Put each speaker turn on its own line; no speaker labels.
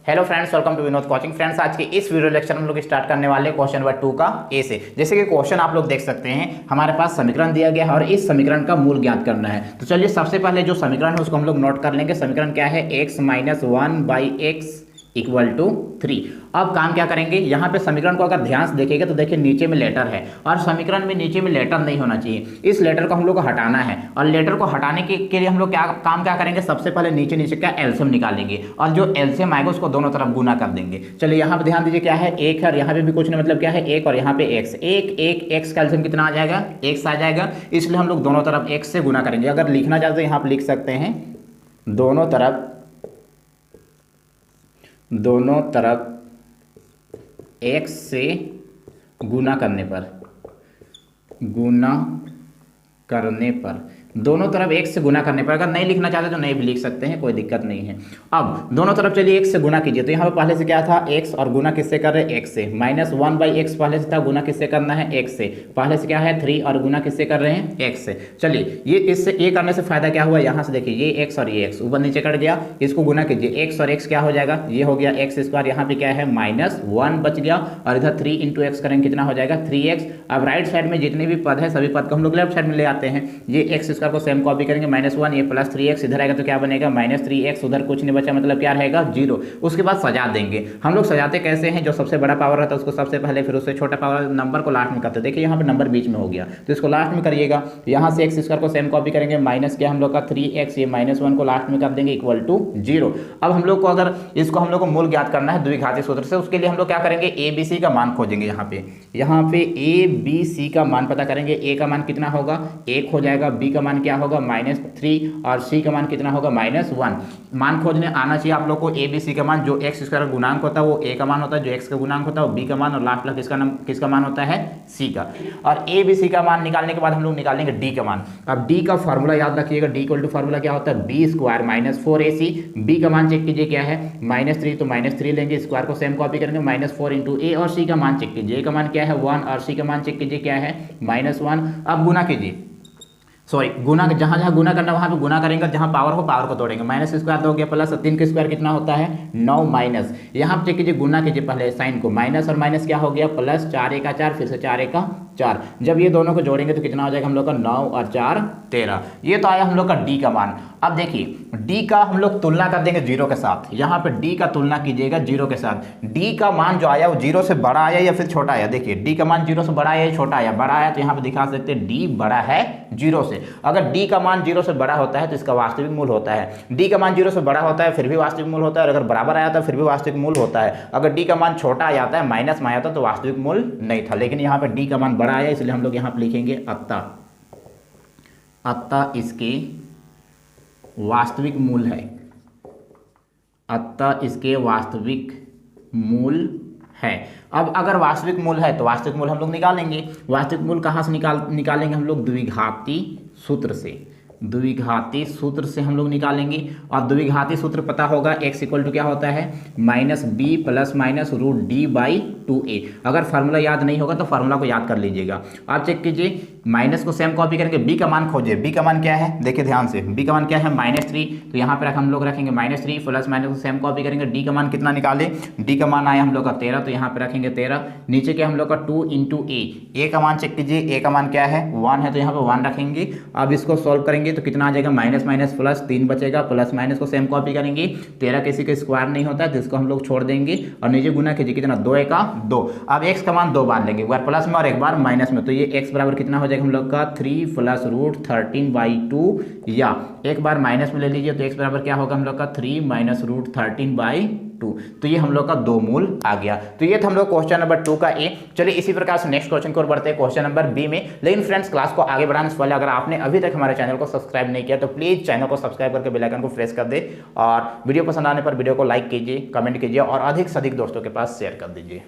Hello friends, welcome to Vinod coaching. Friends, आज के इस वीडियो लेक्चर में हम लोग स्टार्ट करने वाले क्वेश्चन नंबर 2 का ए से। जैसे कि क्वेश्चन आप लोग देख सकते हैं, हमारे पास समीकरण दिया गया है और इस समीकरण का मूल ज्ञात करना है। तो चलिए सबसे पहले जो समीकरण है उसको हम लोग नोट कर लेंगे। समीकरण क्या है? x - 1/x = 3। अब काम क्या करेंगे, यहाँ पे समीकरण को अगर ध्यान से देखेंगे तो देखिए नीचे में लेटर है और समीकरण में नीचे में लेटर नहीं होना चाहिए। इस लेटर को हम लोग को हटाना है और लेटर को हटाने के लिए हम लोग क्या करेंगे, सबसे पहले नीचे नीचे का एलसीएम निकालेंगे और जो एलसीएम आएगा उसको दोनों तरफ गुना कर देंगे। चलिए यहाँ पे ध्यान दीजिए, क्या है? एक है और यहाँ पे भी कुछ नहीं, मतलब क्या है? एक और यहाँ पे एक्स। एक एक्स का एलसीएम कितना आ जाएगा? एक्स आ जाएगा। इसलिए हम लोग दोनों तरफ एक्स से गुना करेंगे। अगर लिखना चाहते हैं यहाँ पे लिख सकते हैं, दोनों तरफ x से गुना करने पर दोनों तरफ x से गुना करने पर, अगर नहीं लिखना चाहते तो नहीं भी लिख सकते हैं, कोई दिक्कत नहीं है। अब दोनों तरफ चलिए x से गुना कीजिए। तो यहाँ पे पहले से क्या था? x और गुना किससे कर रहे हैं? x से। -1/x पहले से था, गुना किससे करना है? x से। पहले से क्या है? 3 और गुना किससे कर रहे हैं? x से। चलिए ये इससे ये करने से फायदा क्या हुआ? यहाँ से देखिए, ये x और ये x ऊपर नीचे कट गया, इसको गुना कीजिए। x और x क्या हो जाएगा? ये हो गया x²। यहाँ पे क्या है? -1 बच गया और इधर 3 × x करेंगे, कितना हो जाएगा? 3x। अब राइट साइड में जितने भी पद है सभी पद को हम लोग लेफ्ट साइड में ले आते हैं। ये x² को सेम कॉपी करेंगे, -1, ये +3x इधर आएगा तो क्या बनेगा? -3x। उधर कुछ नहीं बचा, मतलब क्या रहेगा? 0। उसके बाद सजा देंगे। हम लोग सजाते कैसे हैं? जो सबसे बड़ा पावर रहता है उसको सबसे पहले, फिर उससे छोटा पावर नंबर को लास्ट में करते हैं। देखिए यहाँ पे नंबर बीच में हो गया तो इसको लास्ट में करिएगा। यहाँ से x² को सेम कॉपी करेंगे, माइनस क्या हम लोग का 3x, ये -1 को लास्ट में कर देंगे = 0। अब हम लोग को अगर इसको हम लोग को मूल ज्ञात करना है द्विघाती सूत्र से, उसके लिए हम लोग क्या करेंगे? ABC का मान खोजेंगे। यहाँ पे ABC का मान पता करेंगे। a का मान कितना होगा? 1 हो जाएगा। b का मान क्या होगा? -3 और c का मान कितना होगा? -1। मान खोजने आना चाहिए आप लोग को। ABC का मान जो x² का गुणांक होता है वो a का मान होता है, जो x का गुणांक होता है वो b का मान, और लास्ट में किसका मान होता है? c का। और ABC का मान निकालने के बाद हम लोग निकालेंगे d का मान। अब d का फॉर्मूला याद रखिएगा, d = फॉर्मूला क्या होता है? b² - 4ac। b का मान चेक कीजिए क्या है? -3, तो -3 लेंगे, स्क्वायर को सेम कॉपी करेंगे, -4 × a। और c का मान चेक कीजिए, a का मान क्या है? 1 और c का मान चेक कीजिए क्या है? -1। अब गुना कीजिए, सॉरी गुना, जहाँ जहाँ गुना करना वहाँ पे गुना करेंगे, जहाँ पावर हो पावर को तोड़ेंगे। -² हो गया, प्लस 3 का स्क्वायर कितना होता है? 9 माइनस। यहाँ पे चेक कीजिए, गुना कीजिए पहले साइन को, माइनस और माइनस क्या हो गया? प्लस, 4 × 4, फिर से 4 × 4। जब ये दोनों को जोड़ेंगे तो कितना हो जाएगा हम लोग का? 9 और 4 13। ये तो आया हम लोग का डी का मान। अब देखिए डी का हम लोग तुलना कर देंगे 0 के साथ। यहाँ पे डी का तुलना कीजिएगा 0 के साथ। डी का मान जो आया वो 0 से बड़ा आया या फिर छोटा आया? देखिए डी का मान 0 से बड़ा आया या छोटा आया? बड़ा आया, तो यहाँ पे दिखा सकते हैं डी बड़ा है 0 से। अगर डी का मान 0 से बड़ा होता है तो इसका वास्तविक मूल होता है। डी का मान 0 से बड़ा होता है फिर भी वास्तविक मूल होता है, और अगर बराबर आया था फिर भी वास्तविक मूल होता है। अगर डी का मान छोटा आ जाता है, माइनस में आया था, तो वास्तविक मूल नहीं था। लेकिन यहाँ पे डी का मान बड़ा आया, इसलिए हम लोग यहाँ पे लिखेंगे अतः इसके वास्तविक मूल है। अतः इसके वास्तविक मूल है। अब अगर वास्तविक मूल है तो वास्तविक मूल हम लोग निकालेंगे। वास्तविक मूल कहाँ से निकालेंगे हम लोग? द्विघाती सूत्र से। द्विघाती सूत्र से हम लोग निकालेंगे। और द्विघाती सूत्र पता होगा, x = क्या होता है? -b ± √d/2a। अगर फार्मूला याद नहीं होगा तो फार्मूला को याद कर लीजिएगा। आप चेक कीजिए, माइनस को सेम कॉपी करेंगे, b का मान खोजिए। b का मान क्या है? देखिए ध्यान से, b का मान क्या है? -3। तो यहाँ पर हम लोग रखेंगे -3, प्लस माइनस को सेम कॉपी करेंगे। d का मान कितना निकाले? d का मान आया हम लोग का 13, तो यहाँ पे रखेंगे 13। नीचे के हम लोग का 2 × a। a का मान चेक कीजिए, a का मान क्या है? 1 है, तो यहाँ पे 1 रखेंगे। अब इसको सॉल्व करेंगे तो कितना आ जाएगा? माइनस माइनस प्लस 3 बचेगा, प्लस माइनस को सेम कॉपी करेंगे। 13 किसी का स्क्वायर नहीं होता है तो इसको हम लोग छोड़ देंगे और नीचे गुना कीजिए, कितना? 2 × 2। अब x का मान 2 बार लेंगे, एक बार प्लस में और एक बार माइनस में। तो ये x बराबर कितना हो जाएगा हम लोग का? 3 + √13/2, या एक बार माइनस में ले लीजिए तो x बराबर क्या होगा हम लोग का? 3 - √13/2। तो ये हम लोग का 2 मूल आ गया। तो ये था हम लोग क्वेश्चन नंबर 2 का ए। चलिए इसी प्रकार से नेक्स्ट क्वेश्चन की ओर बढ़ते हैं, क्वेश्चन नंबर बी में। लेकिन फ्रेंड्स, क्लास को आगे बढ़ाने से पहले अगर आपने अभी तक हमारे चैनल को सब्सक्राइब नहीं किया तो प्लीज चैनल को सब्सक्राइब करके बेल आइकन को प्रेस कर दे, और वीडियो पसंद आने पर वीडियो को लाइक कीजिए, कमेंट कीजिए और अधिक से अधिक दोस्तों के पास शेयर कर दीजिए।